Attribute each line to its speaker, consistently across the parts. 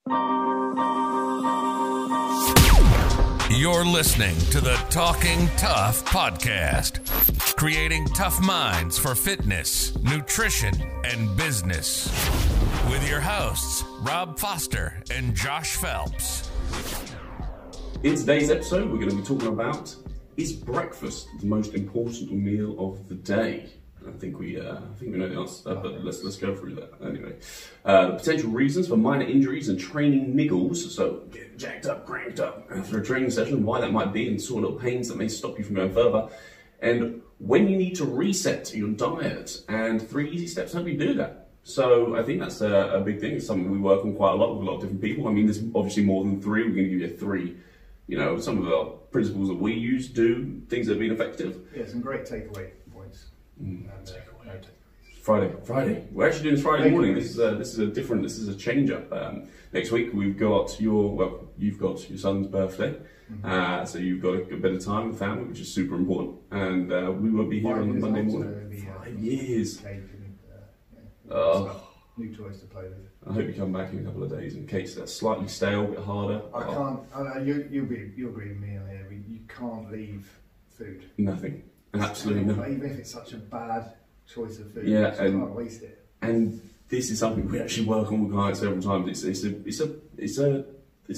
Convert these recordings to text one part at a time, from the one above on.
Speaker 1: You're listening to the Talkin TUF podcast, creating tough minds for fitness, nutrition, and business. With your hosts, Rob Foster and Josh Phelps.
Speaker 2: In today's episode, we're going to be talking about, is breakfast the most important meal of the day? I think we know the answer to that, but let's go through that anyway. The potential reasons for minor injuries and training niggles, so getting jacked up, cranked up after a training session, why that might be, and sort of little pains that may stop you from going further, and when you need to reset your diet, and 3 easy steps to help you do that. So I think that's a big thing. It's something we work on quite a lot with a lot of different people. I mean, there's obviously more than 3. We're going to give you 3. You know, some of our principles that we use do things that have been effective.
Speaker 3: Yeah, some great takeaway points.
Speaker 2: Friday. We're actually doing this Friday morning. This is a change up. Next week you've got your son's birthday, so you've got a bit of time with family, which is super important. And we won't be here on the Monday morning. 5 years.
Speaker 3: New toys to play with.
Speaker 2: I hope you come back in a couple of days. In case that's slightly stale, a bit harder.
Speaker 3: I can't. You'll agree with me on here. You can't leave food.
Speaker 2: Nothing. Absolutely nothing.
Speaker 3: Even if it's such a bad choice of food,
Speaker 2: yeah,
Speaker 3: you can't waste it.
Speaker 2: And this is something we actually work on with clients several times. It's a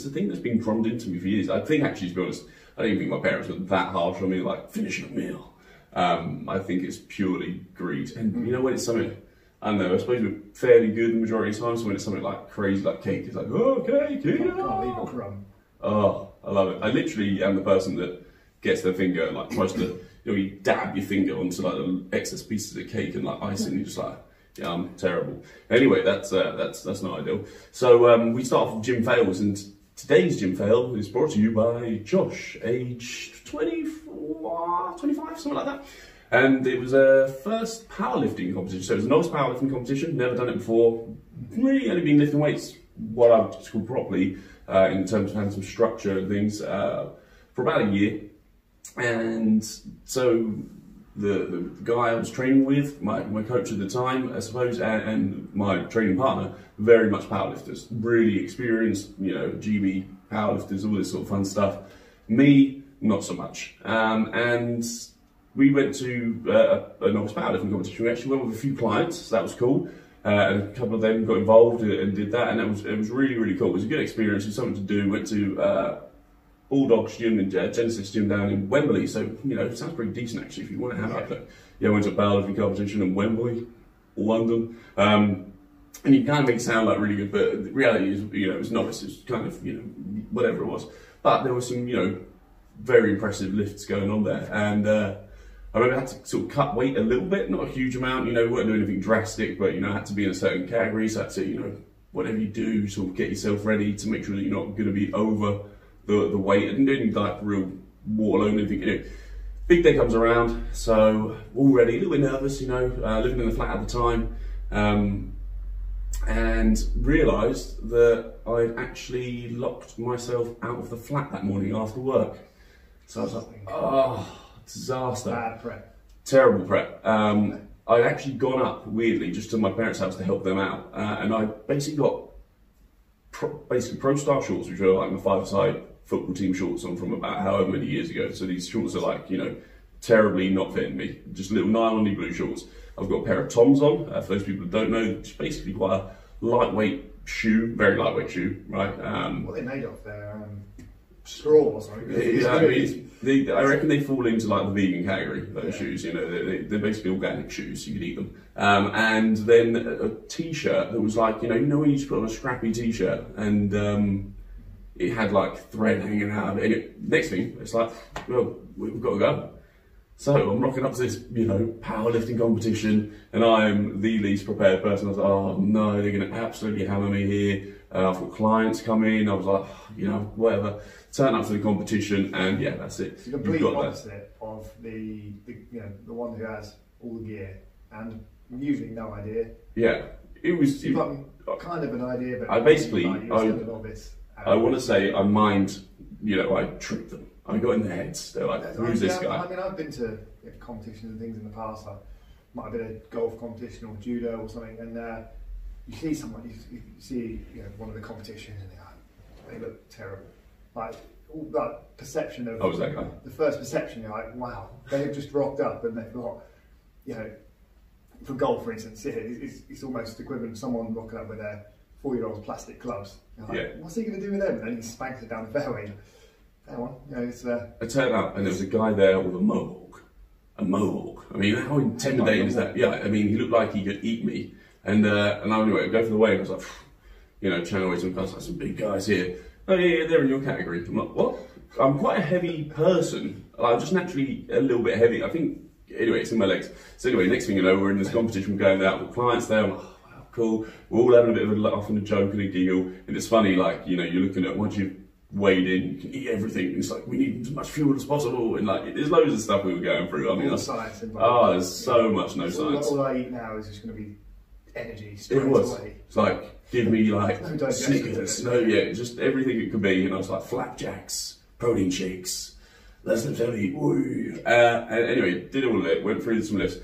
Speaker 2: thing that's been drummed into me for years. I think actually, to be honest, I don't even think my parents were that harsh on me, like finishing a meal. I think it's purely greed. And you know when it's something, I don't know, I suppose we're fairly good the majority of the time, so when it's something like crazy like cake, it's like, oh, cake, yeah.
Speaker 3: Can't leave a crumb.
Speaker 2: Oh, I love it. I literally am the person that gets their finger and like tries to, you dab your finger onto like the excess pieces of cake and like icing, you're just like, yeah, I'm terrible. Anyway, that's not ideal. So we start off with gym fails, and today's gym fail is brought to you by Josh, age 24, 25, something like that. And it was a first powerlifting competition. So it was a novice powerlifting competition, never done it before, really only been lifting weights, what I would call properly, in terms of having some structure and things, for about a year. And so the guy I was training with, my coach at the time, I suppose, and my training partner, very much powerlifters, really experienced, GB powerlifters, all this sort of fun stuff. Me, not so much. And we went to a novice powerlifting competition. We actually went with a few clients, so that was cool. And a couple of them got involved and did that, and it was really, really cool. It was a good experience. It was something to do. Went to Bulldogs gym and Genesis gym down in Wembley, so it sounds pretty decent actually if you want to have that. Yeah, I went to a powerlifting competition in Wembley, London, and you kind of make it sound like really good, but the reality is, it was novice. It was kind of whatever it was, but there were some very impressive lifts going on there, and I remember I had to sort of cut weight a little bit, not a huge amount. We weren't doing anything drastic, but I had to be in a certain category, so I had to whatever you do, sort of get yourself ready to make sure that you're not going to be over the weight. I didn't do any like real water load or anything. Big day comes around, so already a little bit nervous, living in the flat at the time, and realised that I'd actually locked myself out of the flat that morning after work. So I was like, oh, disaster.
Speaker 3: Bad prep.
Speaker 2: Terrible prep. I'd actually gone up, weirdly, just to my parents' house to help them out, and I basically got Pro Star shorts, which are like my 5-a-side football team shorts on from about however many years ago. So these shorts are like, terribly not fitting me. Just little nylon blue shorts. I've got a pair of Toms on, for those people that don't know, it's basically quite a lightweight shoe, very lightweight shoe, right?
Speaker 3: What are they made of? They're straw or something.
Speaker 2: I reckon they fall into like the vegan category, those shoes, they're basically organic shoes, you could eat them. And then a t-shirt that was like, when you just put on a scrappy t-shirt and it had like thread hanging out of it. Anyway, next thing, it's like, well, we've got to go. So I'm rocking up to this, powerlifting competition, and I'm the least prepared person. I was like, oh no, they're going to absolutely hammer me here. I've got clients coming. I was like, whatever. Turn up to the competition, and yeah, that's it.
Speaker 3: It's the complete opposite of the one who has all the gear and usually no idea.
Speaker 2: Yeah, it was.
Speaker 3: You've got kind of an idea, but
Speaker 2: I basically,
Speaker 3: I
Speaker 2: want to say I I tricked them. I got in their heads. They're like, who's this guy?
Speaker 3: I mean, I've been to competitions and things in the past. Might have been a golf competition or judo or something, and you see someone, you see one of the competitions, and they look terrible. Like all that perception of
Speaker 2: was that guy?
Speaker 3: The first perception, you're like, wow, they have just rocked up and they've got, for golf, for instance, it's almost equivalent to someone rocking up with their 4-year-old's plastic clubs. Like, what's he going to do with them? And then he spanks it down the fairway. Fair one, it's.
Speaker 2: I turned up and there was a guy there with a mohawk. A mohawk. I mean, how intimidating is that? Yeah, I mean, he looked like he could eat me. And anyway, I go for the weigh, and I was like, chatting away to some guys, like some big guys here. Oh yeah, they're in your category. I'm like, what? I'm quite a heavy person. I'm just naturally a little bit heavy. I think, anyway, it's in my legs. So anyway, next thing you know, we're in this competition, going out with clients there. I'm like, oh, wow, cool. We're all having a bit of a laugh and a joke and a giggle. And it's funny, like, you're looking at, once you've weighed in, you can eat everything. And it's like, we need as much fuel as possible. And like, there's loads of stuff we were going through. I mean,
Speaker 3: science
Speaker 2: there's so much science.
Speaker 3: All I eat now is just going to be energy straight away.
Speaker 2: It's like, give me like Snickers, just everything it could be. And I was like, flapjacks, protein shakes, less than 30, woo. And anyway, did all of it, went through some lifts.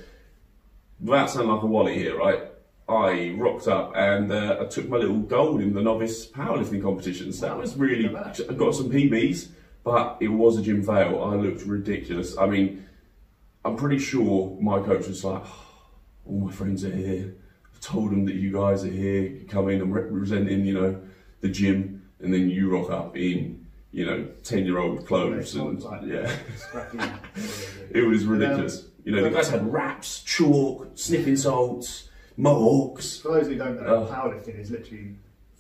Speaker 2: Without sounding like a wally here, right? I rocked up and I took my little gold in the novice powerlifting competitions. That was really, I got some PBs, but it was a gym fail. I looked ridiculous. I mean, I'm pretty sure my coach was like, all my friends are here. Told them that you guys are here, you come in and representing, the gym, and then you rock up in, 10-year-old clothes, and it was ridiculous. The guys had wraps, chalk, sniffing salts, mohawks.
Speaker 3: For those who don't know, powerlifting is literally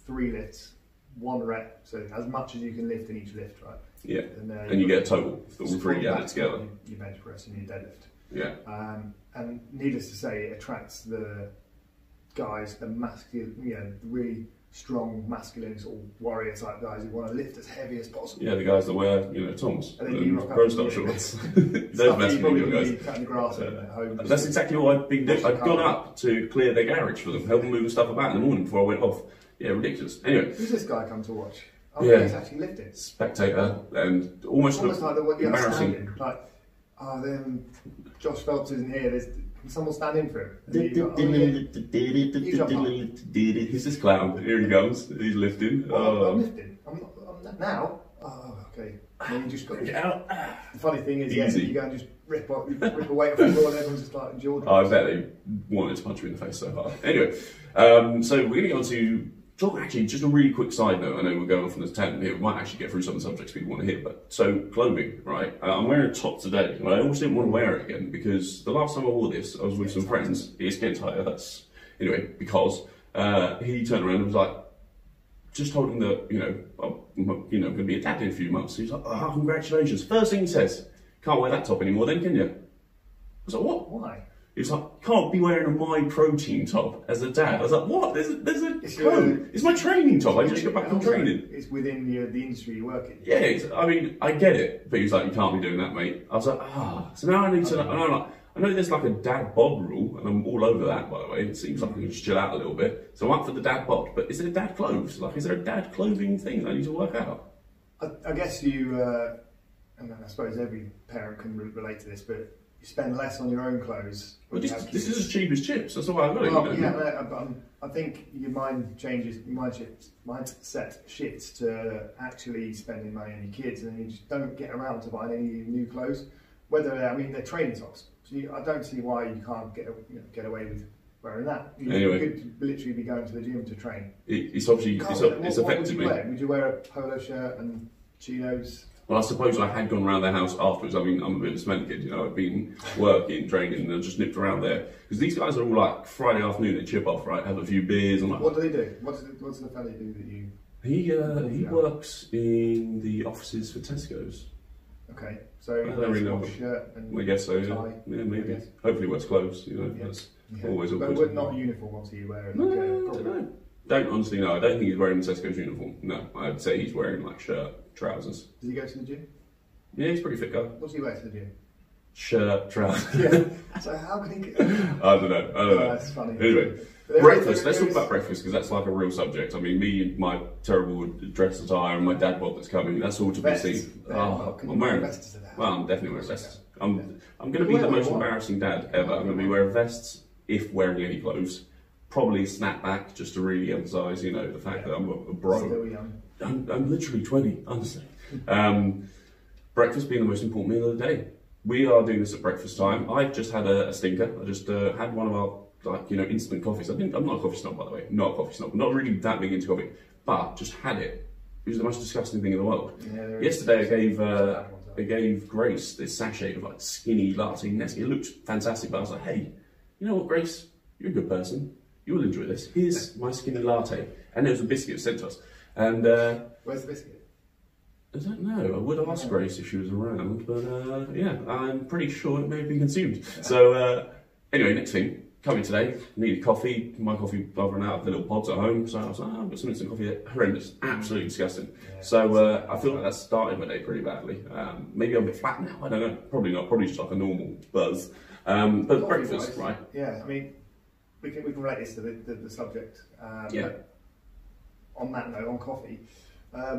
Speaker 3: 3 lifts, 1 rep, so as much as you can lift in each lift, right?
Speaker 2: Yeah, and you get a total for all 3 added together.
Speaker 3: You bench press and you deadlift.
Speaker 2: Yeah.
Speaker 3: And needless to say, it attracts the guys, the masculine, really strong, masculine, sort of warrior type guys who want to lift as heavy as possible.
Speaker 2: Yeah, the guys that wear, Toms
Speaker 3: and then you rock
Speaker 2: pro style shorts. Those masculine guys.
Speaker 3: Cutting the grass at home.
Speaker 2: That's exactly what I've been doing. I've gone up to clear their garage for them, help them move the stuff about in the morning before I went off. Yeah, ridiculous. Anyway.
Speaker 3: Who's this guy come to watch? He's actually lifting.
Speaker 2: Spectator, and almost
Speaker 3: like
Speaker 2: embarrassing.
Speaker 3: Like, then Josh Phelps isn't here. Can someone stand in for him?
Speaker 2: Who's this clown? Here he comes. He's lifting.
Speaker 3: I'm lifting. I'm not now. Oh, okay. Then you just got to
Speaker 2: get out.
Speaker 3: The funny thing is, you go and just rip a weight off the floor, and everyone's just like jaw drops.
Speaker 2: I bet they wanted to punch me in the face so hard. Anyway, so we're going to get on to talk. Actually, just a really quick side note. I know we're going off on this tangent here. We might actually get through some of the subjects people want to hear. But so clothing, right? I'm wearing a top today, and I almost didn't want to wear it again because the last time I wore this, I was with some friends. It's getting tighter. That's anyway because he turned around and was like, just told him that I'm going to be a dad in a few months. He's like, oh, congratulations. First thing he says, can't wear that top anymore, then can you? I was like, what?
Speaker 3: Why?
Speaker 2: He's like, can't be wearing a My Protein top as a dad. I was like, what? There's a code. It's my training top. I just got back from training.
Speaker 3: It's within the industry you work in.
Speaker 2: Yeah, I mean, I get it. But he's like, you can't be doing that, mate. I was like, So now I need to, and I'm like, I know there's like a dad bod rule, and I'm all over that, by the way. It seems like I can just chill out a little bit. So I'm up for the dad bod, but is there dad clothes? Like, is there a dad clothing thing that I need to work out?
Speaker 3: I guess you, and I suppose every parent can relate to this, but you spend less on your own clothes.
Speaker 2: Well, this is as cheap as chips. That's all I've got.
Speaker 3: I think your mind changes, your mindset shifts to actually spending money on your kids, and you just don't get around to buying any new clothes. Whether they're training tops, so I don't see why you can't get away with wearing that. You could literally be going to the gym to train.
Speaker 2: It's obviously it's affected me.
Speaker 3: Would you wear a polo shirt and chinos?
Speaker 2: Well, I suppose I had gone around their house afterwards. I mean, I'm a bit of a smelly kid, I've been working, training, and I just nipped around there. Because these guys are all like Friday afternoon, they chip off, right? Have a few beers. And like,
Speaker 3: what do they do? What's the fella do that you?
Speaker 2: He works in the offices for Tesco's.
Speaker 3: Okay, so
Speaker 2: I don't really know.
Speaker 3: Shirt and
Speaker 2: I guess so.
Speaker 3: tie,
Speaker 2: yeah, maybe. Hopefully, wears clothes. That's always awkward.
Speaker 3: But not uniform, obviously. You wear.
Speaker 2: Don't honestly know. I don't think he's wearing the Tesco's uniform. No, I'd say he's wearing like shirt, trousers.
Speaker 3: Does he go to the gym?
Speaker 2: Yeah, he's a pretty fit guy.
Speaker 3: What's he wear to the gym?
Speaker 2: Shirt, trousers.
Speaker 3: Yeah. So how can he?
Speaker 2: I don't know.
Speaker 3: That's funny.
Speaker 2: Anyway, breakfast. Let's talk about breakfast because that's like a real subject. I mean, me and my terrible dress attire and my dad bod that's coming. That's all to be seen. I'm wearing vests. Well, I'm definitely wearing vests. I'm going to be the most embarrassing dad ever. I'm going to be wearing vests if wearing any clothes. probably snap back just to really emphasise, you know, the fact that I'm a bro.
Speaker 3: Still young.
Speaker 2: I'm literally 20, honestly. Breakfast being the most important meal of the day. We are doing this at breakfast time. I've just had a stinker. I just had one of our, like, you know, instant coffees. I'm not a coffee snob, by the way. Not a coffee snob. Not really that big into coffee, but just had it. It was the most disgusting thing in the world. Yeah, yesterday I gave Grace this sachet of like skinny latte Nestle. It looked fantastic, but I was like, hey, you know what, Grace? You're a good person. You will enjoy this. Here's my skinny latte. And there was a biscuit sent to us. And
Speaker 3: where's the biscuit?
Speaker 2: I don't know. I would ask Grace if she was around, but yeah, I'm pretty sure it may have been consumed. Yeah. So anyway, next thing, coming today, needed coffee. My coffee ran out of the little pods at home, so I was like, oh, I've got some instant coffee. Horrendous, absolutely disgusting. Yeah, so I feel like that started my day pretty badly. Maybe I'm a bit flat now. I don't know. Probably not. Probably just like a normal buzz. But coffee breakfast, wise, right? Yeah, I mean, we can relate this to the subject. Yeah.
Speaker 3: On that note, on coffee.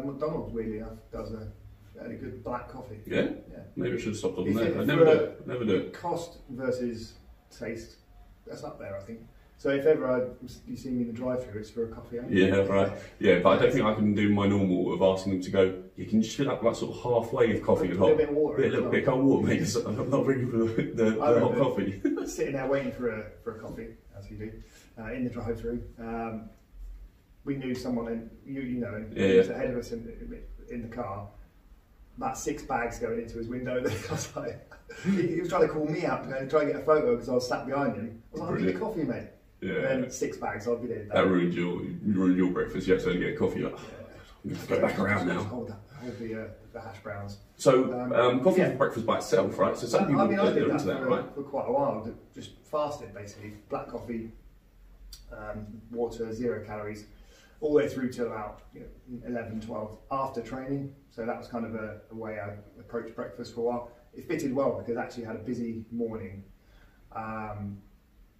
Speaker 3: McDonald's weirdly enough does a fairly good black coffee.
Speaker 2: Yeah? Yeah. Maybe I should have stopped on there. I never do it. Never do it.
Speaker 3: Cost versus taste, that's up there, I think. So if ever you see me in the drive-thru, it's for a coffee only.
Speaker 2: Yeah, right. Yeah, but I don't think I can do my normal of asking them to go, you can just fill up like sort of halfway of coffee and hot.
Speaker 3: A little bit of water.
Speaker 2: A little bit of cold water, mate. I'm not drinking for the hot coffee.
Speaker 3: Sitting there waiting for a coffee, as you do, in the drive-thru. We knew someone, and you know, who was ahead of us in the car. About 6 bags going into his window. I was like, he was trying to call me out to try and get a photo because I was sat behind him. I was like, I'll get a coffee, mate. Yeah. And then 6 bags, I'll be there.
Speaker 2: That ruined your breakfast. You have to get a coffee. Like, I'm going to go back around now.
Speaker 3: Hold the hash browns.
Speaker 2: So coffee for breakfast by itself, right? So some people
Speaker 3: I did that
Speaker 2: for,
Speaker 3: right? For quite a while. Just fasted basically. Black coffee, water, 0 calories. All the way through to about 11, 12 after training. So that was kind of a way I approached breakfast for a while. It fitted well because I actually had a busy morning,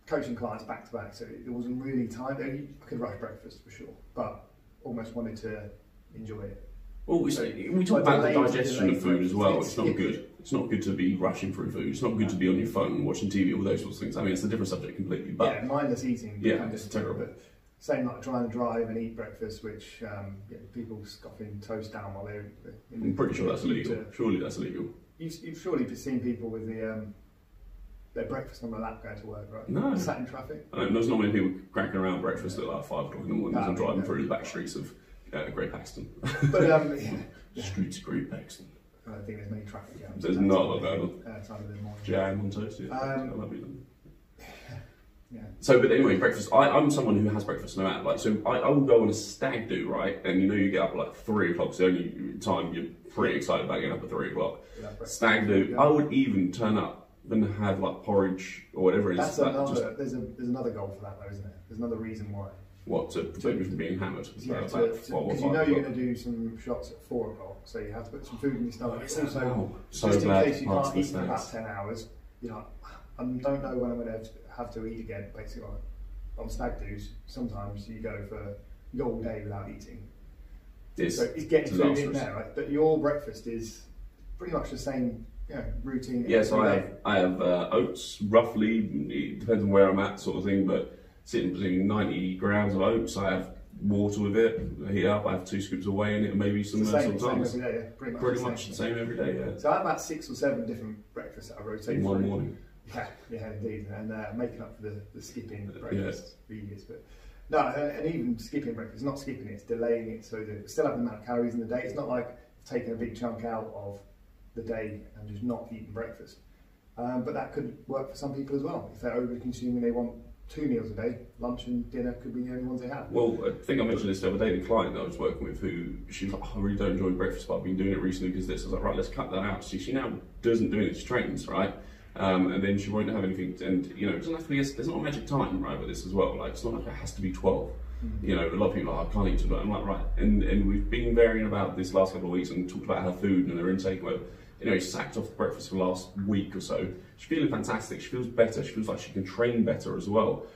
Speaker 3: coaching clients back to back. So it wasn't really time. I could rush breakfast for sure, but almost wanted to enjoy it.
Speaker 2: Well, we talk about the digestion of food as well. It's not good. It's not good to be rushing through food. It's not good to be on your phone watching TV, all those sorts of things. I mean, it's a different subject completely. But
Speaker 3: yeah, mindless eating.
Speaker 2: Yeah, it's terrible.
Speaker 3: Same like trying to drive and eat breakfast, which people scoffing toast down while they're.
Speaker 2: I'm pretty sure that's illegal. Surely that's illegal.
Speaker 3: You've surely seen people with their breakfast on their lap going to work, right?
Speaker 2: No.
Speaker 3: Sat in traffic.
Speaker 2: There's not many people cracking around breakfast at like 5 o'clock in the morning as I'm driving through the back streets of Great Paxton.
Speaker 3: But
Speaker 2: streets of Great Paxton.
Speaker 3: I don't think there's many traffic jams.
Speaker 2: There's not a lot going on.
Speaker 3: Time of the morning.
Speaker 2: Jam on toast. Yeah. I love it.
Speaker 3: Yeah.
Speaker 2: So, but anyway, breakfast. I'm someone who has breakfast no matter. Like, so I will go on a stag do, right? And you get up at like 3 o'clock. It's the only time you're pretty excited about getting up at 3 o'clock. Stag do. I would even turn up and have like porridge or whatever it is.
Speaker 3: There's another goal for that though, isn't there? There's another reason why.
Speaker 2: What, to prevent me from being hammered?
Speaker 3: Yeah, because you know you're going to do some shots at 4 o'clock, so you have to put some food in your stomach. It's also, just in case you can't eat for about 10 hours, you're like, I don't know when I'm going to have to eat again, basically. On stag do's, sometimes you go all day without eating. So it's getting food in there, right? But your breakfast is pretty much the same routine.
Speaker 2: Yes, I have oats, roughly, it depends on where I'm at sort of thing, but sitting between 90 grams of oats. I have water with it, I heat up, I have 2 scoops of whey in it, and maybe some sometimes.
Speaker 3: Same every day, yeah.
Speaker 2: Pretty much the same every day, yeah.
Speaker 3: So I have about 6 or 7 different breakfasts that I rotate
Speaker 2: in one morning.
Speaker 3: Yeah, indeed, and making up for the skipping breakfast previous, but no, and even skipping breakfast, not skipping it, it's delaying it so that it still have the amount of calories in the day. It's not like taking a big chunk out of the day and just not eating breakfast. But that could work for some people as well. If they're over-consuming, they want 2 meals a day, lunch and dinner could be the only ones they have.
Speaker 2: Well, I think I mentioned this the other day, the client that I was working with, she's like, I really don't enjoy breakfast, but I've been doing it recently because this. I was like, right, let's cut that out. See, she now doesn't do it, she trains, right? And then she won't have anything, and it doesn't have to be, there's not a magic time, right, with this as well. Like, it's not like it has to be 12. A lot of people are like, I can't eat too much. I'm like, right, and we've been varying about this last couple of weeks and talked about her food and her intake. Well, sacked off the breakfast for the last week or so. She's feeling fantastic. She feels better. She feels like she can train better as well.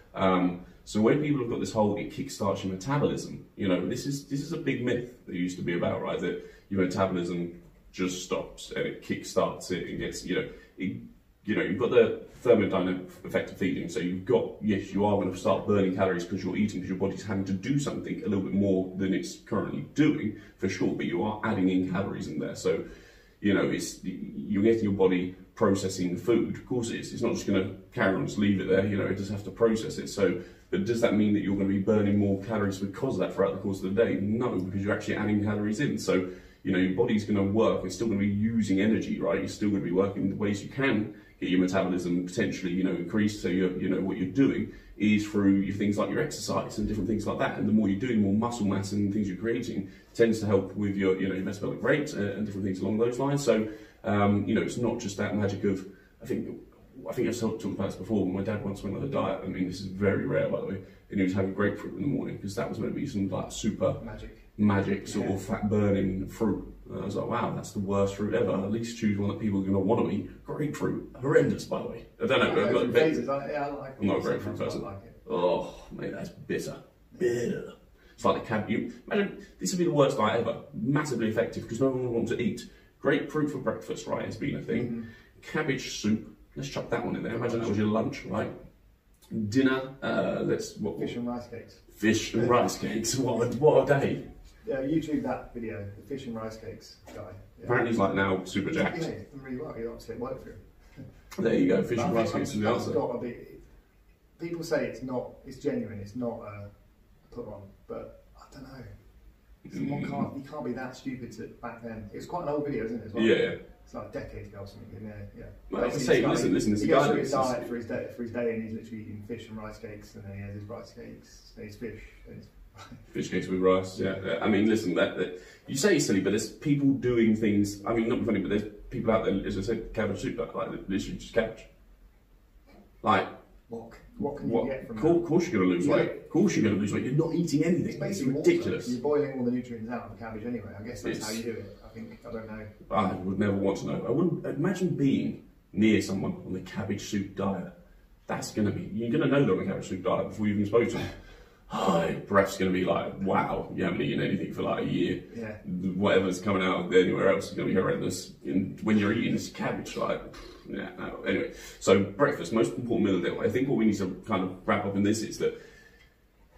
Speaker 2: So when people have got this whole, it kickstarts your metabolism. This is a big myth that used to be about, right? That your metabolism just stops and it kickstarts it and gets, you know, you've got the thermodynamic effect of feeding. So you've got, yes, you are going to start burning calories because you're eating, because your body's having to do something a little bit more than it's currently doing, for sure. But you are adding in calories in there. So, you know, you're getting your body processing the food. Of course it is. It's not just going to carry on, just leave it there. You know, it does have to process it. So, but does that mean that you're going to be burning more calories because of that throughout the course of the day? No, because you're actually adding calories in. So, you know, your body's going to work. It's still going to be using energy, right? You're still going to be working the ways you can get your metabolism potentially, you know, increased. So you know what you're doing is through your things like your exercise and different things like that. And the more you're doing, more muscle mass and things you're creating tends to help with your, you know, your metabolic rate and different things along those lines. So, you know, it's not just that magic of, I think I've talked about this before. My dad once went on a diet. I mean, this is very rare, by the way, and he was having grapefruit in the morning because that was meant to be some like super magic sort of fat burning fruit. And I was like, wow, that's the worst fruit ever. At least choose one that people are going to want to eat. Grapefruit, horrendous, by the way. I don't know. I'm not a grapefruit person. Oh, mate, that's bitter. Bitter. It's like the cabbage. Imagine this would be the worst diet ever. Massively effective because no one would want to eat grapefruit for breakfast, right? It's been a thing. Cabbage soup. Let's chuck that one in there. Imagine that was your lunch, right? Dinner.
Speaker 3: Fish and rice cakes.
Speaker 2: Fish and rice cakes. What a day.
Speaker 3: Yeah, YouTube that video, the fish and rice cakes guy. Yeah.
Speaker 2: Apparently he's like now super jacked.
Speaker 3: Yeah, he's done really well. He obviously worked for him.
Speaker 2: There you go. Fish and rice cakes is the answer.
Speaker 3: People say it's genuine. It's not put on, but I don't know. You can't be that stupid back then. It's quite an old video, isn't it? As well?
Speaker 2: Yeah.
Speaker 3: It's like decades ago or something. Yeah.
Speaker 2: Well, like I say, listen. This
Speaker 3: he
Speaker 2: guy
Speaker 3: goes through his diet for his day, and he's literally eating fish and rice cakes, and then he has his rice cakes, then his fish, then his
Speaker 2: fish cakes with rice. Yeah. I mean, listen. That you say it's silly, but there's people doing things. I mean, not funny, but there's people out there. As I said, cabbage soup, like literally just cabbage. Like
Speaker 3: what can you get from that?
Speaker 2: Of course you're going to lose weight. Of course you're going to lose weight. You're not eating anything.
Speaker 3: It's basically
Speaker 2: ridiculous.
Speaker 3: You're boiling all the nutrients out of the cabbage anyway. I guess that's how you do it. I don't know.
Speaker 2: I would never want to know. I wouldn't imagine being near someone on the cabbage soup diet. That's going to be, you're going to know they're on a cabbage soup diet before you even spoke to them. Hi, breath's going to be like, wow, you haven't eaten anything for like a year.
Speaker 3: Yeah.
Speaker 2: Whatever's coming out anywhere else is going to be horrendous. And when you're eating this cabbage, like, yeah, no. Anyway, so breakfast, most important meal of the day. I think what we need to kind of wrap up in this is that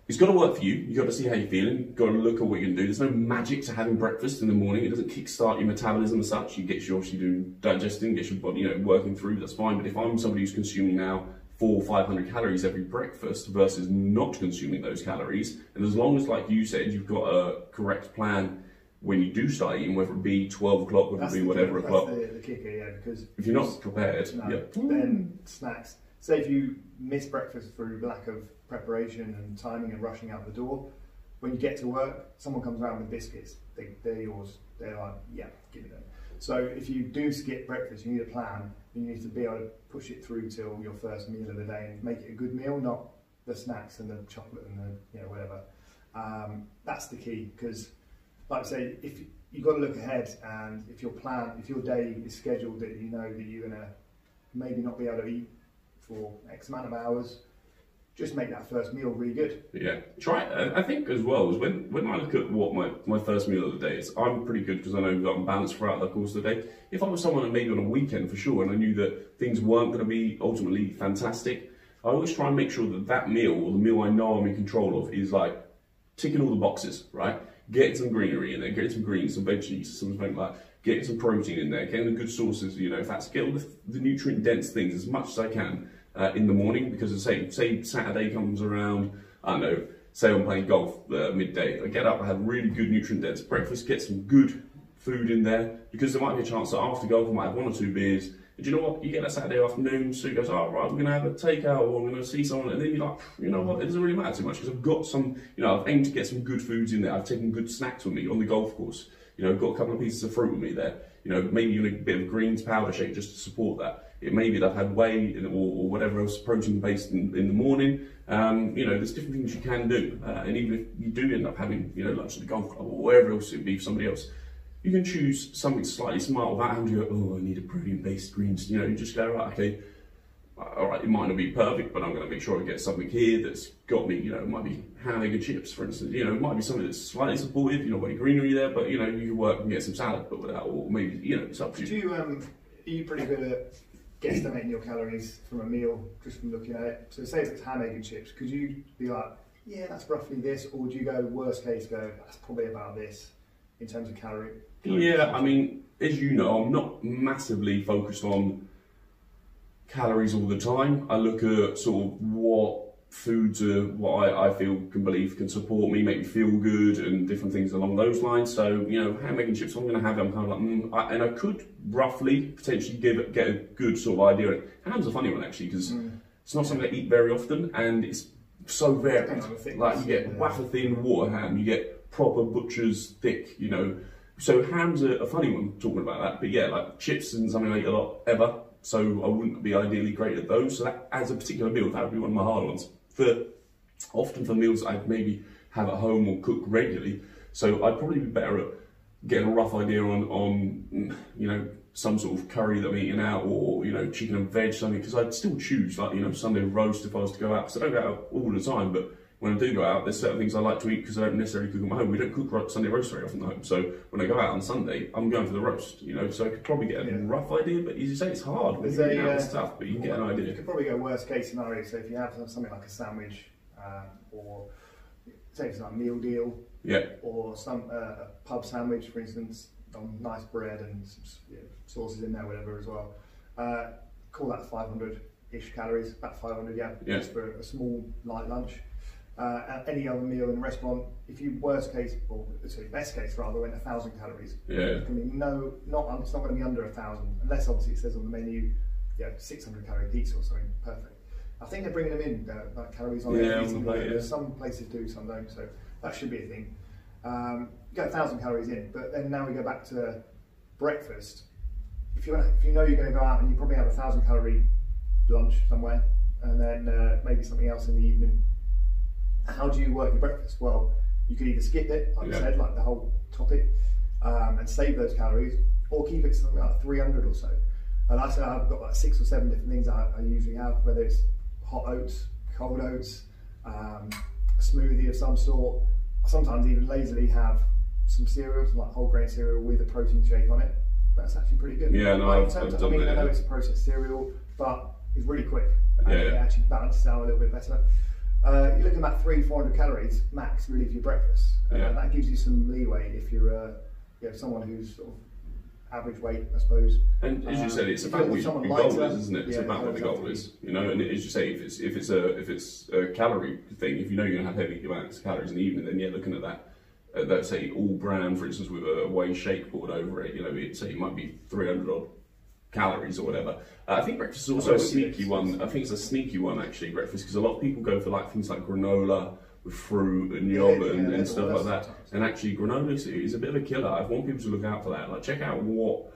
Speaker 2: it's got to work for you. You've got to see how you're feeling. You've got to look at what you can do. There's no magic to having breakfast in the morning. It doesn't kickstart your metabolism as such. You obviously doing digesting, get your body, you know, working through. That's fine. But if I'm somebody who's consuming now 400 or 500 calories every breakfast versus not consuming those calories, and as long as, like you said, you've got a correct plan when you do start eating, whether it be 12 o'clock, whether it be whatever o'clock.
Speaker 3: That's the kicker, yeah, because
Speaker 2: if you're not prepared,
Speaker 3: then snacks. Say if you miss breakfast through lack of preparation and timing and rushing out the door, when you get to work, someone comes around with biscuits. They're yours. They're like, yeah, give me them. So if you do skip breakfast, you need a plan. You need to be able to push it through till your first meal of the day and make it a good meal, not the snacks and the chocolate and the whatever. That's the key, because like I say, if you've got to look ahead, and if your day is scheduled that you know that you're gonna maybe not be able to eat for X amount of hours, just make that first meal really good.
Speaker 2: Yeah, try it. I think as well is when I look at what my first meal of the day is, I'm pretty good because I know I'm balanced throughout the course of the day. If I was someone maybe on a weekend for sure, and I knew that things weren't going to be ultimately fantastic, I always try and make sure that meal, or the meal I know I'm in control of, is like ticking all the boxes, right? Getting some greenery in there, getting some greens, some veggies, something like getting some protein in there, getting the good sources, you know, fats, get all the nutrient dense things as much as I can in the morning, because say Saturday comes around, I don't know, say I'm playing golf midday, I get up, I have really good nutrient dense breakfast, get some good food in there, because there might be a chance that after golf I might have 1 or 2 beers, and do you know what, you get that Saturday afternoon, so you goes, oh right, we're going to have a takeout, or I'm going to see someone, and then you're like, you know what, it doesn't really matter too much, because I've got some, you know, I've aimed to get some good foods in there, I've taken good snacks with me on the golf course, you know, I've got a couple of pieces of fruit with me there, you know, maybe even a bit of greens powder shake just to support that. It may be that I've had whey or whatever else protein based in the morning. You know, there's different things you can do. And even if you do end up having, you know, lunch at the golf club or wherever else it would be for somebody else, you can choose something slightly smart without having to go, oh, I need a protein based greens. You know, you just go, right, okay, all right, it might not be perfect, but I'm going to make sure I get something here that's got me, you know, it might be ham, egg and chips, for instance. You know, it might be something that's slightly supportive, you know, got any greenery there, but, you know, you can work and get some salad put with that, or maybe, you know, it's up to you.
Speaker 3: Are you pretty good at guesstimating your calories from a meal just from looking at it. So say if it's ham, egg and chips, could you be like, yeah, that's roughly this, or would you go worst case, that's probably about this in terms of calorie?
Speaker 2: Yeah, I mean, as you know, I'm not massively focused on calories all the time. I look at sort of what foods are, what I feel can support me, make me feel good, and different things along those lines. So, you know, ham, egg and chips, I'm going to have it, I'm kind of like, and I could roughly potentially get a good sort of idea. Ham's a funny one actually, because it's not something I eat very often, and it's so varied. Like you get wafer thin water ham, you get proper butcher's thick, you know. So ham's a funny one talking about that, but yeah, like chips isn't something I eat a lot ever, so I wouldn't be ideally great at those. So that as a particular meal, that would be one of my hard ones. Often for meals I'd maybe have at home or cook regularly, so I'd probably be better at getting a rough idea on you know, some sort of curry that I'm eating out, or you know, chicken and veg something, because I'd still choose, like, you know, Sunday roast if I was to go out, because I don't go out all the time, but when I do go out, there's certain things I like to eat because I don't necessarily cook at my home. We don't cook Sunday roast very often at home, so when I go out on Sunday, I'm going for the roast, you know, so I could probably get a rough idea, but as you say, it's hard. It's tough, but you can get an idea.
Speaker 3: You could probably go worst case scenario, so if you have something like a sandwich, or say it's like a meal deal, or some a pub sandwich, for instance, on nice bread and some sauces in there, whatever as well. Call that 500-ish calories, about 500, just for a small light lunch. Any other meal in a restaurant, if you worst case, or sorry, best case rather, went 1,000 calories. It's going to be it's not going to be under 1,000, unless obviously it says on the menu, 600 calorie pizza or something. Perfect. I think they're bringing them in, like calories on it. Some places do, some don't, so that should be a thing. Get 1,000 calories in, but then now we go back to breakfast. If you know you're going to go out and you probably have 1,000 calorie lunch somewhere, and then maybe something else in the evening. How do you work your breakfast? Well, you could either skip it, like I said, like the whole topic, and save those calories, or keep it something like 300 or so. And I said I've got like 6 or 7 different things I usually have, whether it's hot oats, cold oats, a smoothie of some sort. I sometimes even lazily have some cereals, like whole grain cereal with a protein shake on it. That's actually pretty good.
Speaker 2: Yeah, no, I've done that.
Speaker 3: I know it's a processed cereal, but it's really quick. It actually balances out a little bit better. You're looking at about 300-400 calories max really for your breakfast. That gives you some leeway if you're someone who's sort of average weight, I suppose. And
Speaker 2: as you said, it's about what your goal is, isn't it? It's about what the goal is, you know. And as you say, if it's a calorie thing, if you know you're going to have heavy amounts of calories in the evening, then looking at that say all bran, for instance, with a whey shake poured over it, you know, it might be 300 odd calories or whatever. I think breakfast is also a sneaky one. I think it's a sneaky one actually, breakfast, because a lot of people go for like things like granola with fruit and yogurt and stuff like that. And actually, granola is a bit of a killer. I want people to look out for that. Like, check out what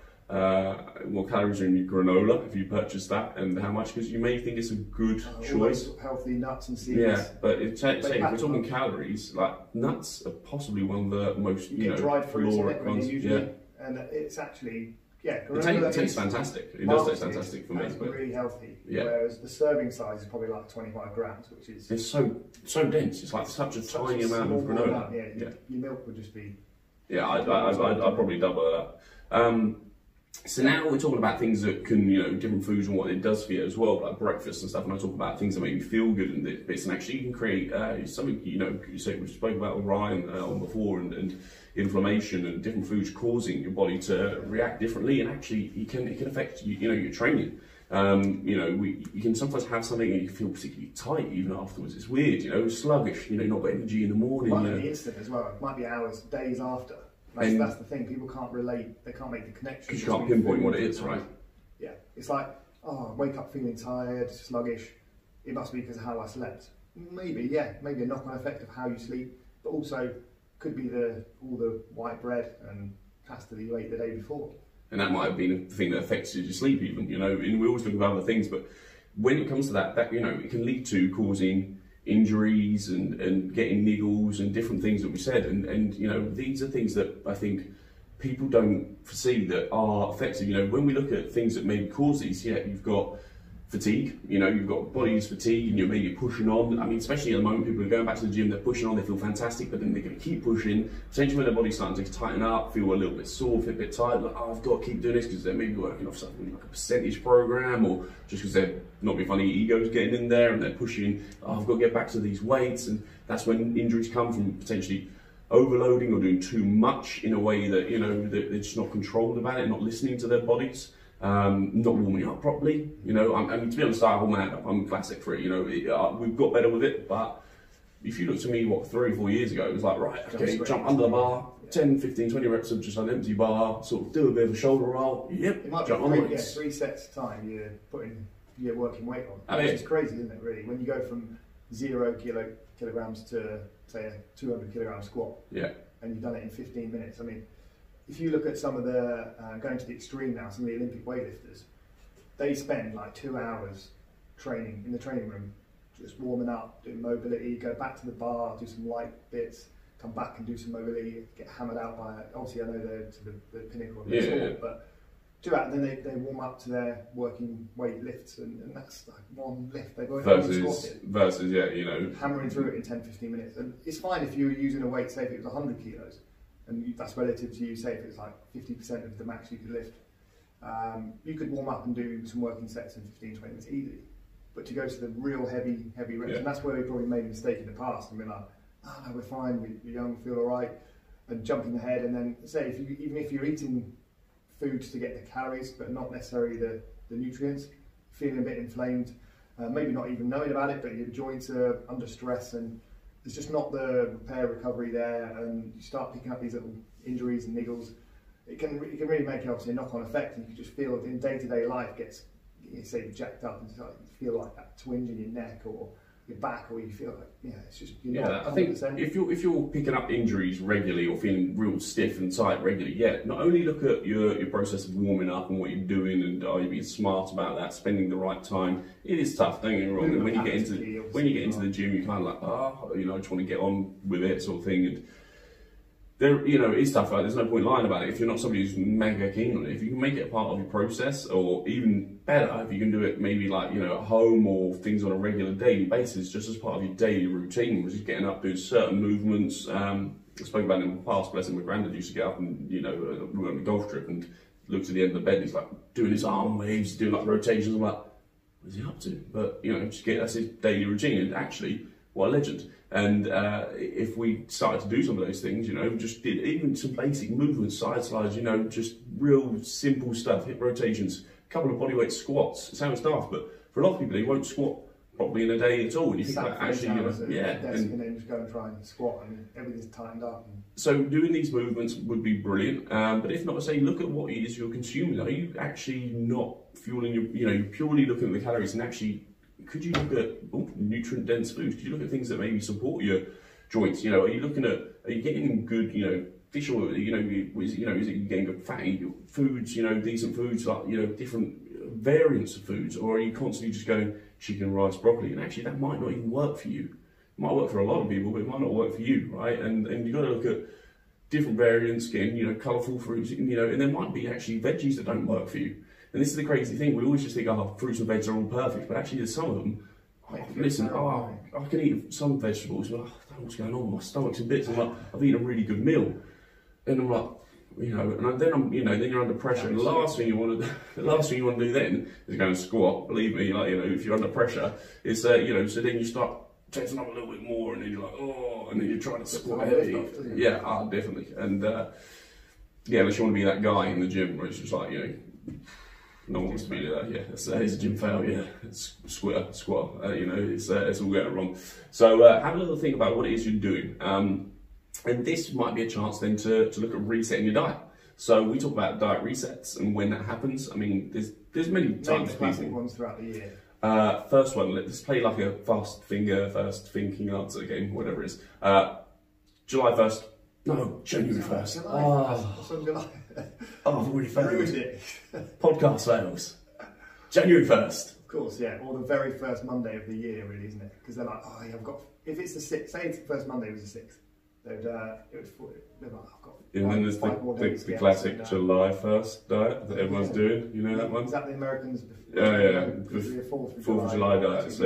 Speaker 2: calories are in your granola if you purchase that, and how much, because you may think it's a good choice.
Speaker 3: Healthy nuts and seeds.
Speaker 2: Yeah, but if we're talking calories, like nuts are possibly one of the most
Speaker 3: dried fruits in it
Speaker 2: ones.
Speaker 3: Usually, and it's actually.
Speaker 2: It tastes fantastic. It does taste fantastic for me.
Speaker 3: It's really healthy. Whereas the serving size is probably like 25 grams, which is...
Speaker 2: It's so dense. It's like such a tiny amount of granola.
Speaker 3: Your milk would just be...
Speaker 2: Yeah, I'd probably double that. So now we're talking about things that can, different foods and what it does for you as well, like breakfast and stuff. And I talk about things that make you feel good and bits. And actually, you can create something. You say we spoke about with Ryan on before, and inflammation and different foods causing your body to react differently. And actually, it can affect your training. You can sometimes have something and you feel particularly tight even afterwards. It's weird, sluggish. Not got energy in the morning.
Speaker 3: It might be instant as well. It might be hours, days after. That's the thing, people can't relate, they can't make the connection.
Speaker 2: Because you can't pinpoint what it is, right?
Speaker 3: Yeah, it's like, I wake up feeling tired, sluggish, it must be because of how I slept. Maybe a knock-on effect of how you sleep, but also could be all the white bread and pasta that you ate the day before. And
Speaker 2: that might have been the thing that affects your sleep even, and we always talk about other things, but when it comes to that it can lead to causing injuries and getting niggles and different things that we said, and these are things that I think people don't foresee that are effective. When we look at things that maybe cause these, you've got fatigue. You know, you've got body's fatigue and you're maybe pushing on. I mean, especially at the moment, people are going back to the gym, they're pushing on, they feel fantastic, but then they're going to keep pushing. Potentially when their body's starting to tighten up, feel a little bit sore, feel a bit tired, like, oh, I've got to keep doing this because they're maybe working off something like a percentage program, or just because they're not being funny, ego's getting in there and they're pushing, oh, I've got to get back to these weights. And that's when injuries come from potentially overloading or doing too much in a way that, you know, they're just not controlled about it, not listening to their bodies. Not warming up properly, you know. I mean, to be honest, I'm man up. I'm classic for it, you know. We've got better with it, but if you look to me, what, 3 or 4 years ago, it was like, right, okay, jump under the bar, 10, 15, 20 reps of just an empty bar, sort of do a bit of a shoulder roll, yep,
Speaker 3: it might
Speaker 2: jump
Speaker 3: be
Speaker 2: on the
Speaker 3: 3 sets a time you're working weight on. Which is crazy, isn't it, really? When you go from 0 kilograms to, say, a 200 kilogram squat,
Speaker 2: yeah,
Speaker 3: and you've done it in 15 minutes. I mean, if you look at some of the, going to the extreme now, some of the Olympic weightlifters, they spend like 2 hours training in the training room, just warming up, doing mobility, go back to the bar, do some light bits, come back and do some mobility, get hammered out by it. Obviously I know they're to the pinnacle of the sport, but 2 hours, and then they warm up to their working weight lifts, and that's like one lift. They've already squatted.
Speaker 2: Versus, yeah, you know.
Speaker 3: Hammering through it in 10, 15 minutes. And it's fine if you were using a weight, say if it was 100 kilos, and that's relative to you, say if it's like 50% of the max you could lift. You could warm up and do some working sets in 15, 20 minutes easily. But to go to the real heavy reps, and that's where we probably made a mistake in the past, and we're like, oh no, we're fine, we're young, we feel all right, and jumping ahead, and then say, even if you're eating foods to get the calories, but not necessarily the nutrients, feeling a bit inflamed, maybe not even knowing about it, but your joints are under stress, and there's just not the repair recovery there, and you start picking up these little injuries and niggles. It can really make obviously a knock-on effect, and you can just feel in day-to-day life gets, you say, jacked up, and you feel like that twinge in your neck or your back, or you feel like, yeah, it's just, you're not 100%.
Speaker 2: I think if you're picking up injuries regularly or feeling real stiff and tight regularly, yeah, not only look at your process of warming up and what you're doing, and are you being smart about that, spending the right time. It is tough, don't get me wrong. And when you get into the gym, you're kind of like, oh, you know, I just want to get on with it, sort of thing. And there, you know, it's tough. Like, there's no point lying about it. If you're not somebody who's mega keen on it, if you can make it a part of your process, or even better, if you can do it maybe like, you know, at home or things on a regular daily basis, just as part of your daily routine, which is getting up, doing certain movements. I spoke about it in the past. Bless him, my granddad used to get up and, you know, we went on a golf trip and looked at the end of the bed and he's like doing his arm waves, doing like rotations. I'm like, what is he up to? But, you know, that's his daily routine, and actually, what a legend. And if we started to do some of those things, you know, just did even some basic movements, side slides, you know, just real simple stuff, hip rotations, a couple of bodyweight squats. It sounds daft, but for a lot of people, they won't squat properly in a day at all. And you think about actually, you know,
Speaker 3: and then just go and try and squat, and everything's tightened up.
Speaker 2: So doing these movements would be brilliant. But if not, say, look at what it is you're consuming. Are you actually not fueling your, you know, you're purely looking at the calories, and actually, could you look at nutrient-dense foods? Could you look at things that maybe support your joints? You know, are you getting good, you know, fish oil? You know, is it you getting good fatty foods? You know, decent foods, like, you know, different variants of foods, or are you constantly just going chicken, rice, broccoli? And actually, that might not even work for you. It might work for a lot of people, but it might not work for you, right? And you've got to look at different variants, getting, you know, colourful fruits, you know, and there might be actually veggies that don't work for you. And this is the crazy thing, we always just think, oh, fruits and veggies are all perfect, but actually there's some of them, listen, oh, I can eat some vegetables, but I don't know what's going on, my stomach's in bits, I'm like, I've eaten a really good meal. And I'm like, you know, and then then you're under pressure, and the last thing you want to do then is go and squat. Believe me, like, you know, if you're under pressure, it's you know, so then you start tensing up a little bit more, and then you're like, oh, and then you're trying to squat heavy. Yeah, definitely. And yeah, unless you want to be that guy in the gym where it's just like, you know, no one wants to be that. Yeah, it's a gym fail. Yeah, it's squat. You know, it's all going wrong. So have a little think about what it is you're doing. And this might be a chance then to look at resetting your diet. So we talk about diet resets and when that happens. I mean, there's many times.
Speaker 3: Classic ones throughout the year.
Speaker 2: First one, let's play like a fast thinking answer game, whatever it is. July 1st. No, January 1st.
Speaker 3: July 1st. What's on July?
Speaker 2: Oh, I've already failed. Podcast fails. January 1st.
Speaker 3: Of course, yeah. Or the very first Monday of the year, really, isn't it? Because they're like, oh, yeah, I've got. If it's the 6th, say it's the first Monday was the 6th. they'd like, I've got
Speaker 2: and then there's the classic July 1st diet that everyone's doing. You know that one?
Speaker 3: Is that the Americans?
Speaker 2: The 4th of July diet. So,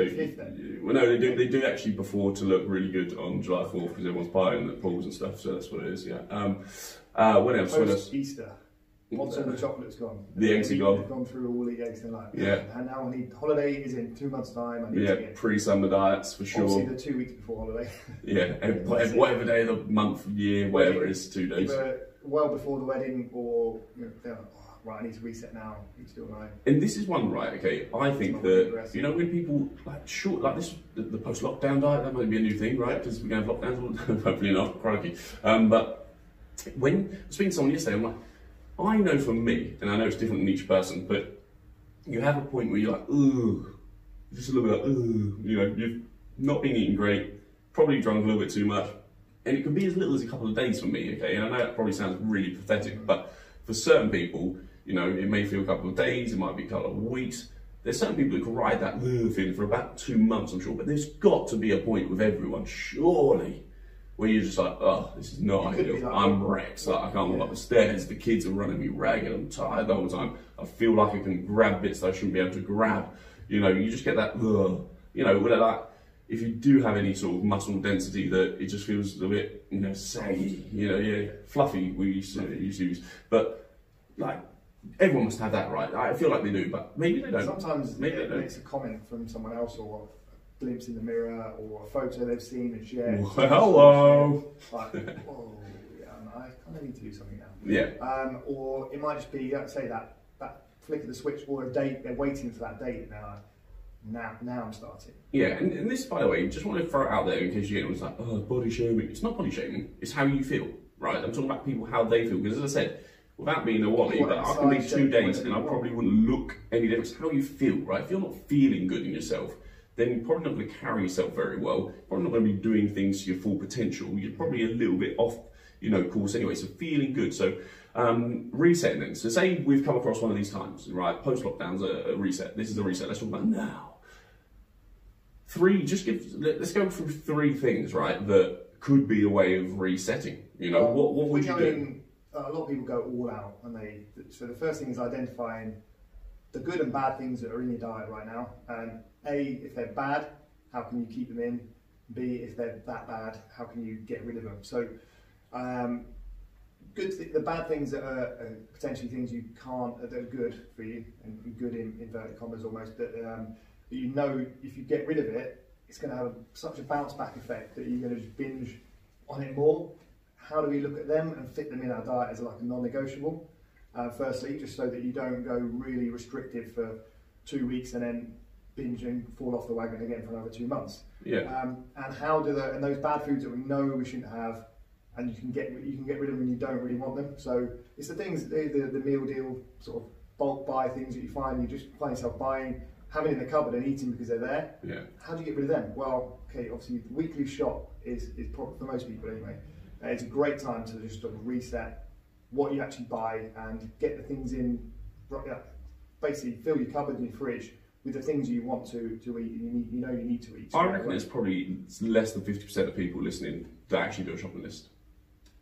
Speaker 2: well, no, they do actually before to look really good on July 4th because everyone's partying at pools and stuff. So that's what it is. Yeah. What else?
Speaker 3: Post Easter. Once all the chocolate's gone,
Speaker 2: the eggs are gone.
Speaker 3: They've gone through all the eggs. They're like,
Speaker 2: yeah.
Speaker 3: And now I need holiday is in 2 months' time. I need to get
Speaker 2: pre-summer diets for sure.
Speaker 3: Obviously, the 2 weeks before holiday.
Speaker 2: Yeah, whatever day of the month, year, whatever it is, 2 days.
Speaker 3: Either well before the wedding, or they're like, oh, right, I need to reset now. I need to do it right.
Speaker 2: And this is one, right? Okay, I think that when people like this, the post-lockdown diet, that might be a new thing, right? Because we're going to have lockdowns. Hopefully not, crikey. But when I was speaking to someone yesterday, I'm like, I know for me, and I know it's different in each person, but you have a point where you're like, ooh, just a little bit like, ooh, you've not been eating great, probably drunk a little bit too much, and it could be as little as a couple of days for me, okay? And I know that probably sounds really pathetic, but for certain people, it may feel a couple of days, it might be a couple of weeks. There's certain people who can ride that feeling for about 2 months, I'm sure, but there's got to be a point with everyone, surely, where you're just like, oh, this is not ideal. Like, I'm wrecked. Like, I can't walk up the stairs. The kids are running me ragged. I'm tired the whole time. I feel like I can grab bits that I shouldn't be able to grab. You just get that, where like, if you do have any sort of muscle density that it just feels a bit, saggy, fluffy we used to use. But, like, everyone must have that, right? I feel like they do, but maybe they don't.
Speaker 3: Sometimes it's a comment from someone else or glimpse in the mirror or a photo they've seen and shared.
Speaker 2: Hello!
Speaker 3: Like, oh, yeah, I kind of need to do something now.
Speaker 2: Yeah.
Speaker 3: Or it might just be, say that flick of the switch or a date, they're waiting for that date now I'm starting.
Speaker 2: Yeah, and this, by the way, just want to throw it out there in case you get was like, oh, body shaming. It's not body shaming, it's how you feel, right? I'm talking about people, how they feel, because as I said, without being a wally, but I can be 2 days and I probably wouldn't look any different. It's how you feel, right? If you're not feeling good in yourself, then you're probably not going to carry yourself very well. You're probably not going to be doing things to your full potential. You're probably a little bit off, course anyway. So feeling good. So resetting then. So say we've come across one of these times, right? Post-lockdown's a reset. This is a reset. Let's talk about now. Let's go through 3 things, right, that could be a way of resetting. What would you do?
Speaker 3: A lot of people go all out, and so the first thing is identifying the good and bad things that are in your diet right now. And A, if they're bad, how can you keep them in? B, if they're that bad, how can you get rid of them? So, the bad things that are potentially things you can't, that are good for you, and good in inverted commas almost, that if you get rid of it, it's going to have such a bounce back effect that you're going to just binge on it more. How do we look at them and fit them in our diet as like a non-negotiable? Firstly, just so that you don't go really restrictive for 2 weeks and then binge and fall off the wagon again for another 2 months.
Speaker 2: Yeah.
Speaker 3: And how do and those bad foods that we know we shouldn't have, and you can get rid of them when you don't really want them. So it's the things, the meal deal sort of bulk buy things that you find you just find yourself buying, having in the cupboard and eating because they're there.
Speaker 2: Yeah.
Speaker 3: How do you get rid of them? Well, okay, obviously the weekly shop is probably for most people anyway. It's a great time to just sort of reset what you actually buy and get the things in. Basically, fill your cupboard and your fridge with the things you want to eat. You need to eat. So
Speaker 2: I reckon there's probably less than 50% of people listening that actually do a shopping list.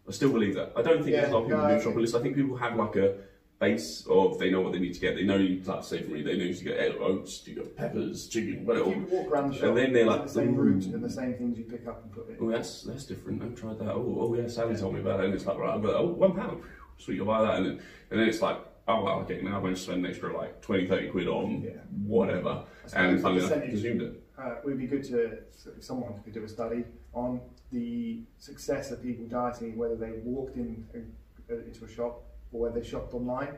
Speaker 2: I still believe that. I don't think there's a lot of people who do a shopping list. I think people have like a base of they know what they need to get. They know, like say for me, they know to get oats, you got peppers, chicken, whatever.
Speaker 3: If you walk around the shop,
Speaker 2: and then they're like
Speaker 3: the same route and the same things you pick up and put in.
Speaker 2: Oh, that's different. I've tried that. Oh yeah, Sally told me about it, and it's like right, I've got £1. Sweet, I'll buy that, and then it's like, oh well, okay, now I'm going to spend an extra like 20-30 quid on whatever, and I consumed it.
Speaker 3: It would be good if someone could do a study on the success of people dieting, whether they walked into a shop or whether they shopped online,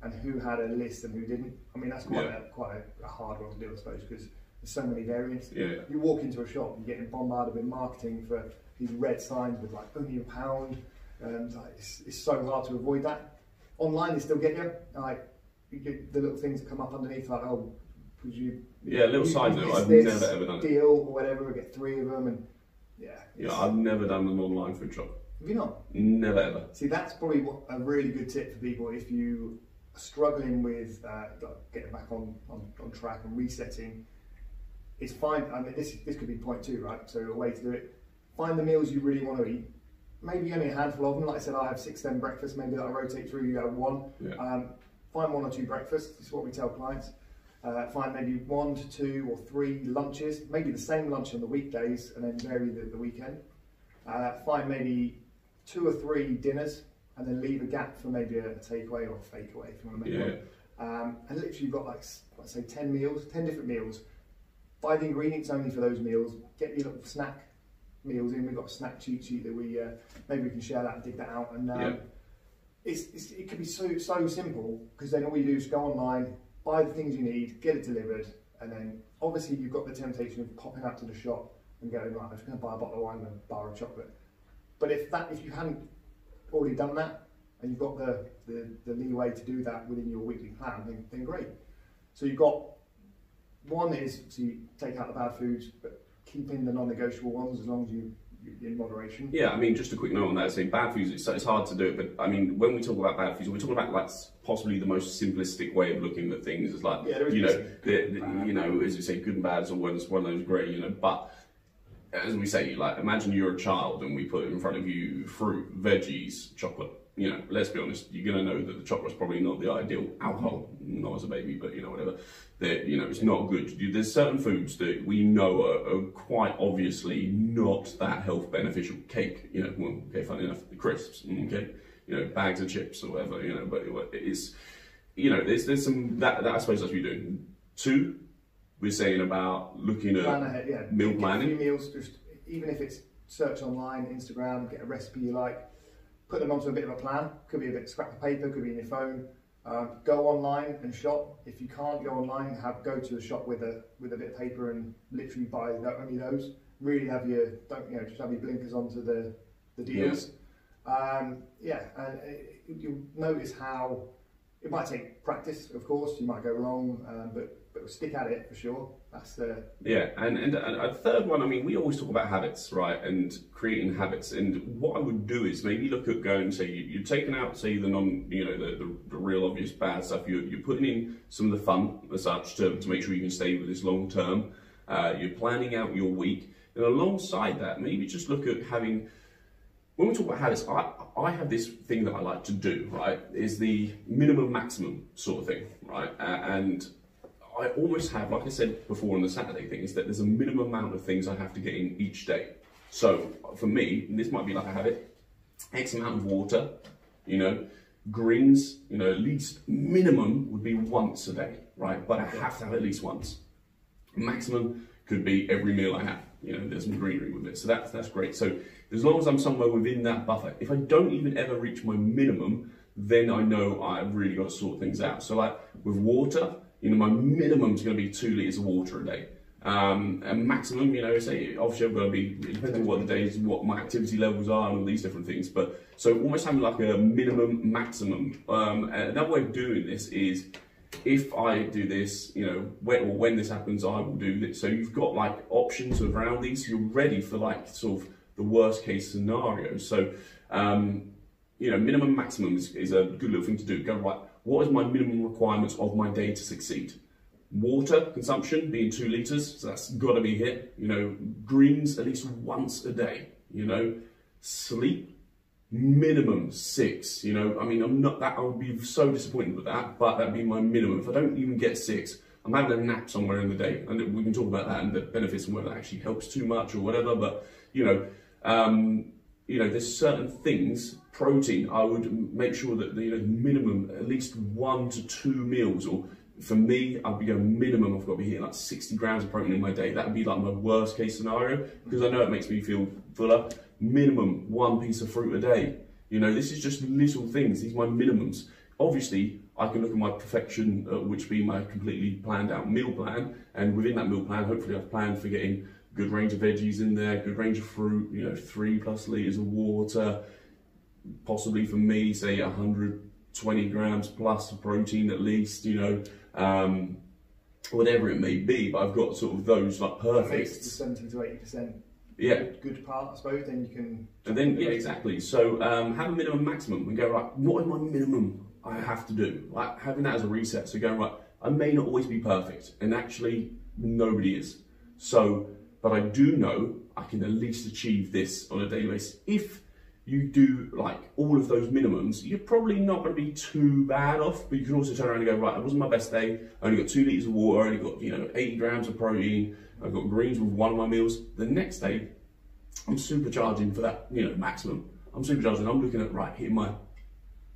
Speaker 3: and who had a list and who didn't. I mean, that's quite a hard one to do, I suppose, because there's so many variants.
Speaker 2: Yeah.
Speaker 3: You walk into a shop, you're getting bombarded with marketing for these red signs with like only £1, and it's so hard to avoid that. Online, they still get you. Like you get the little things that come up underneath, like could you?
Speaker 2: Yeah, little side note. I've never ever done it.
Speaker 3: Deal or whatever, we get 3 of them, and
Speaker 2: I've never done an online food shop.
Speaker 3: Have you not?
Speaker 2: Never ever.
Speaker 3: See, that's probably a really good tip for people if you are struggling with getting back on track and resetting. It's fine. I mean, this could be point 2, right? So a way to do it: find the meals you really want to eat maybe only a handful of them. Like I said, I have 6 to 10 breakfasts, maybe that I rotate through, you have one.
Speaker 2: Yeah.
Speaker 3: Find 1 or 2 breakfasts, this is what we tell clients. Find maybe 1 to 2 or 3 lunches, maybe the same lunch on the weekdays and then vary the weekend. Find maybe 2 or 3 dinners and then leave a gap for maybe a takeaway or a fake away if you want to make one. And literally you've got like, let's say 10 meals, 10 different meals. Buy the ingredients only for those meals, get your little snack meals in. We've got a snack cheat sheet that we, maybe we can share that and dig that out. And it could be so simple, because then all you do is go online, buy the things you need, get it delivered, and then obviously you've got the temptation of popping out to the shop and going, right, I'm just going to buy a bottle of wine and a bar of chocolate. But if you hadn't already done that, and you've got the leeway to do that within your weekly plan, then great. So you've got, one is to take out the bad foods, but keep in the non-negotiable ones as long as you're in moderation.
Speaker 2: Yeah, I mean, just a quick note on that, saying bad foods, it's hard to do it, but I mean, when we talk about bad foods, we're talking about like possibly the most simplistic way of looking at things. It's like, you know, as you say, good and bad is always one of those great, you know, but as we say, like, imagine you're a child and we put in front of you fruit, veggies, chocolate. You know, let's be honest, you're going to know that the chocolate's probably not the ideal alcohol, not as a baby, but you know, whatever. That, you know, it's not good. There's certain foods that we know are quite obviously not that health beneficial. Cake, you know, well, okay, funny enough, the crisps, okay, you know, bags of chips or whatever, you know, but it's, you know, there's some, that I suppose that's what you're doing. 2, we're saying about looking at
Speaker 3: ahead,
Speaker 2: meal planning.
Speaker 3: Get a few meals, just, even if it's search online, Instagram, get a recipe you like, put them onto a bit of a plan. Could be a bit of scrap of paper, could be in your phone. Go online and shop. If you can't go online, go to the shop with a bit of paper and literally buy only those. Really have your, just have your blinkers onto the deals. And you'll notice how it might take practice. Of course, you might go wrong, but stick at it for sure. That's the
Speaker 2: and a third one. I mean, we always talk about habits, right? And creating habits. And what I would do is maybe look at going, say you're taking out, say the the real obvious bad stuff. You're putting in some of the fun as such to make sure you can stay with this long term. You're planning out your week, and alongside that, maybe just look at having. When we talk about habits, I have this thing that I like to do, right? Is the minimum maximum sort of thing, right? And I almost have, like I said before on the Saturday thing, is that there's a minimum amount of things I have to get in each day. So for me, and this might be like a habit, X amount of water, you know, greens, you know, at least minimum would be once a day, right? But I have to have at least once. Maximum could be every meal I have. You know, there's some greenery with it, so that's great. So as long as I'm somewhere within that buffer, if I don't even ever reach my minimum, then I know I've really got to sort things out. So like with water, you know, my minimum is going to be 2 litres of water a day. And maximum, you know, say obviously I've got to be, it depends on what the day is, what my activity levels are and all these different things. But so almost having like a minimum, maximum. Another way of doing this is, if I do this, you know, when this happens, I will do this. So you've got like options around these, so you're ready for like sort of the worst case scenario. So, you know, minimum, maximum is a good little thing to do. Go, right, what is my minimum requirements of my day to succeed? Water consumption being 2 litres, so that's got to be hit. You know, greens at least once a day. You know, sleep minimum 6. You know, I mean, I would be so disappointed with that, but that'd be my minimum. If I don't even get 6, I'm having a nap somewhere in the day, and we can talk about that and the benefits and whether that actually helps too much or whatever. But you know, there's certain things. Protein, I would make sure that the minimum at least 1 to 2 meals, or for me, I'd be going minimum. I've got to be hitting like 60 grams of protein in my day. That would be like my worst case scenario, because I know it makes me feel fuller. Minimum 1 piece of fruit a day. You know, this is just little things. These are my minimums. Obviously, I can look at my perfection, which be my completely planned out meal plan, and within that meal plan, hopefully I've planned for getting a good range of veggies in there, good range of fruit, you know, 3+ litres of water, possibly for me, say 120 grams plus of protein at least, you know, whatever it may be, but I've got sort of those like perfect. 70 to 80%. Yeah. Good part, I suppose, then you can... And then, yeah, exactly. So have a minimum, maximum, and go, right, what is my minimum I have to do? Like having that as a reset, so going, right, I may not always be perfect, and actually nobody is. So, but I do know I can at least achieve this on a daily basis. If you do like all of those minimums, you're probably not going to be too bad off, but you can also turn around and go, right, it wasn't my best day, I only got 2 litres of water, I only got, you know, 80 grams of protein, I've got greens with one of my meals. The next day, I'm supercharging for that, you know, maximum. I'm supercharging, I'm looking at, right, hitting my,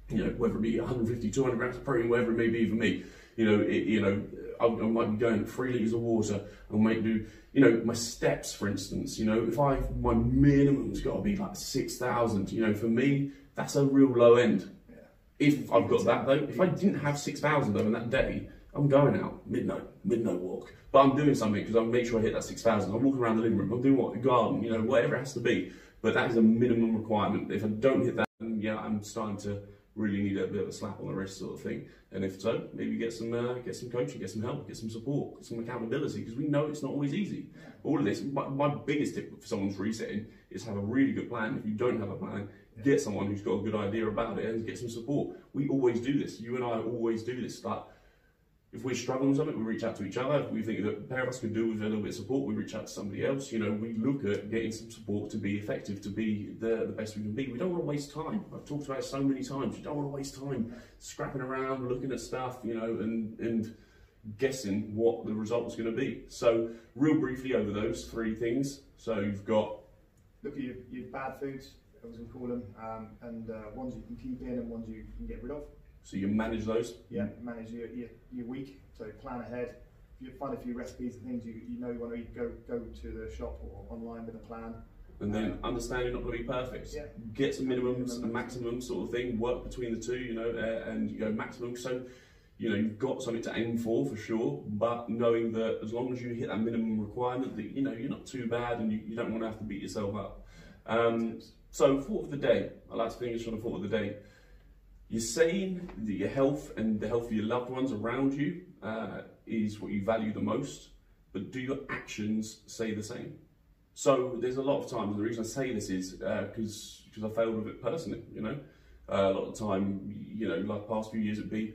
Speaker 2: you know, whether it be 150, 200 grams of protein, whatever it may be for me. You know, I might be going 3 litres of water, I might do, you know, my steps, for instance, you know, if my minimum's got to be like 6,000, you know, for me, that's a real low end. Yeah. If I've got that though, if I didn't have 6,000 though in that day, I'm going out, midnight walk. But I'm doing something because I make sure I hit that 6,000. I'm walking around the living room, I'm doing what, the garden, you know, whatever it has to be. But that is a minimum requirement. If I don't hit that, then yeah, I'm starting to really need a bit of a slap on the wrist sort of thing. And if so, maybe get some coaching, get some help, get some support, get some accountability, because we know it's not always easy. All of this, my biggest tip for someone's resetting is have a really good plan. If you don't have a plan, get someone who's got a good idea about it and get some support. We always do this. You and I always do this. Like, if we're struggling with something, we reach out to each other. If we think that a pair of us could do with a little bit of support, we reach out to somebody else. You know, we look at getting some support to be effective, to be the best we can be. We don't want to waste time. I've talked about it so many times. You don't want to waste time scrapping around, looking at stuff, you know, and guessing what the result's going to be. So, real briefly over those 3 things. So you've got,
Speaker 3: look at your bad foods, as we call them, and ones you can keep in and ones you can get rid of.
Speaker 2: So you manage those?
Speaker 3: Yeah, manage your week. So plan ahead. If you find a few recipes and things you know you want to eat, go to the shop or online with a plan.
Speaker 2: And then understand you're not going to be perfect. Yeah. Get some minimums and maximums sort of thing. Work between the two, you know, and you go maximum. So, you know, you've got something to aim for sure. But knowing that as long as you hit that minimum requirement, that you know you're not too bad, and you don't want to have to beat yourself up. So thought of the day. I like to finish on a thought of the day. You're saying that your health and the health of your loved ones around you is what you value the most, but do your actions say the same? So there's a lot of times, and the reason I say this is because I failed with it personally, you know. A lot of the time, you know, like the past few years it'd be,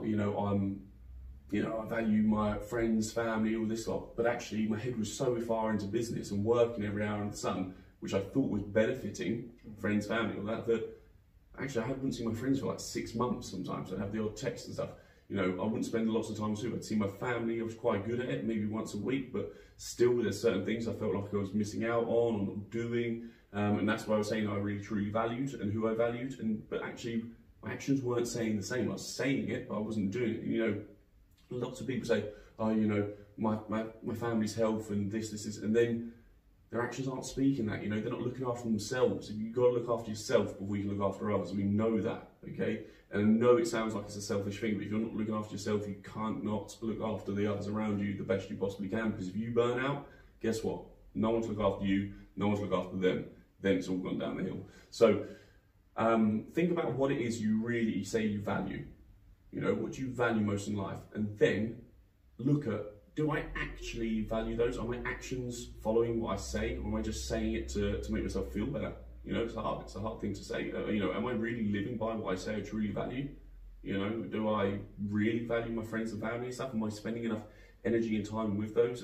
Speaker 2: you know, I value my friends, family, all this lot, but actually my head was so far into business and working every hour in the sun, which I thought was benefiting friends, family, all that actually I wouldn't see my friends for like 6 months sometimes. I'd have the odd text and stuff. You know, I wouldn't spend lots of time with them. I'd see my family, I was quite good at it, maybe once a week, but still there's certain things I felt like I was missing out on or not doing. And that's why I was saying I really truly valued and who I valued. But actually my actions weren't saying the same. I was saying it, but I wasn't doing it. You know, lots of people say, oh, you know, my family's health and this, and then their actions aren't speaking that, you know, they're not looking after themselves. You've got to look after yourself before you can look after others. We know that, okay? And I know it sounds like it's a selfish thing, but if you're not looking after yourself, you can't not look after the others around you the best you possibly can, because if you burn out, guess what? No one's look after you, no one's look after them. Then it's all gone down the hill. So think about what it is you really say you value. You know, what do you value most in life? And then look at, do I actually value those? Are my actions following what I say, or am I just saying it to make myself feel better? You know, it's a hard thing to say. You know, am I really living by what I say I truly value? You know, do I really value my friends and family and stuff? Am I spending enough energy and time with those?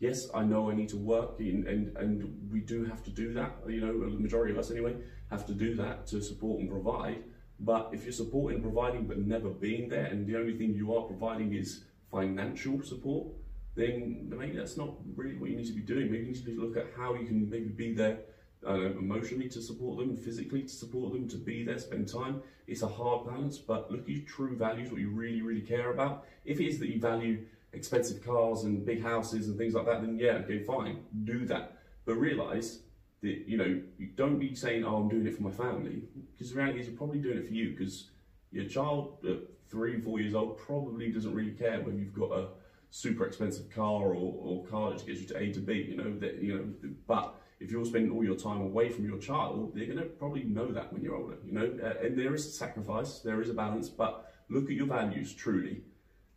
Speaker 2: Yes, I know I need to work, and we do have to do that. You know, the majority of us anyway have to do that to support and provide. But if you're supporting and providing but never being there, and the only thing you are providing is financial support, then maybe that's not really what you need to be doing. Maybe you need to look at how you can maybe be there emotionally to support them, physically to support them, to be there, spend time. It's a hard balance, but look at your true values, what you really, really care about. If it is that you value expensive cars and big houses and things like that, then yeah, okay, fine, do that. But realise that, you know, you don't be saying, oh, I'm doing it for my family, because the reality is you're probably doing it for you, because your child at 3, 4 years old probably doesn't really care whether you've got a super expensive car or car that gets you to A to B, you know, but if you're spending all your time away from your child, they're going to probably know that when you're older, you know, and there is a sacrifice, there is a balance, but look at your values truly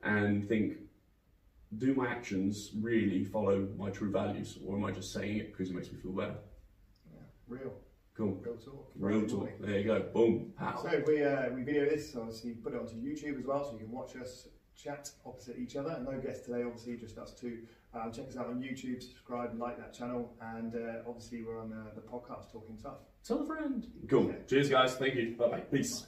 Speaker 2: and think, do my actions really follow my true values, or am I just saying it because it makes me feel better?
Speaker 3: Yeah, real.
Speaker 2: Cool.
Speaker 3: Real talk.
Speaker 2: Real talk. There you go. Boom. Pow.
Speaker 3: So we video this, obviously put it onto YouTube as well, so you can watch us chat opposite each other. No guests today, obviously, just us two. Check us out on YouTube, subscribe, like that channel, and obviously we're on the podcast Talking Tough.
Speaker 4: Tell a friend.
Speaker 2: Cool. Cheers, guys. Thank you. Bye bye. Peace.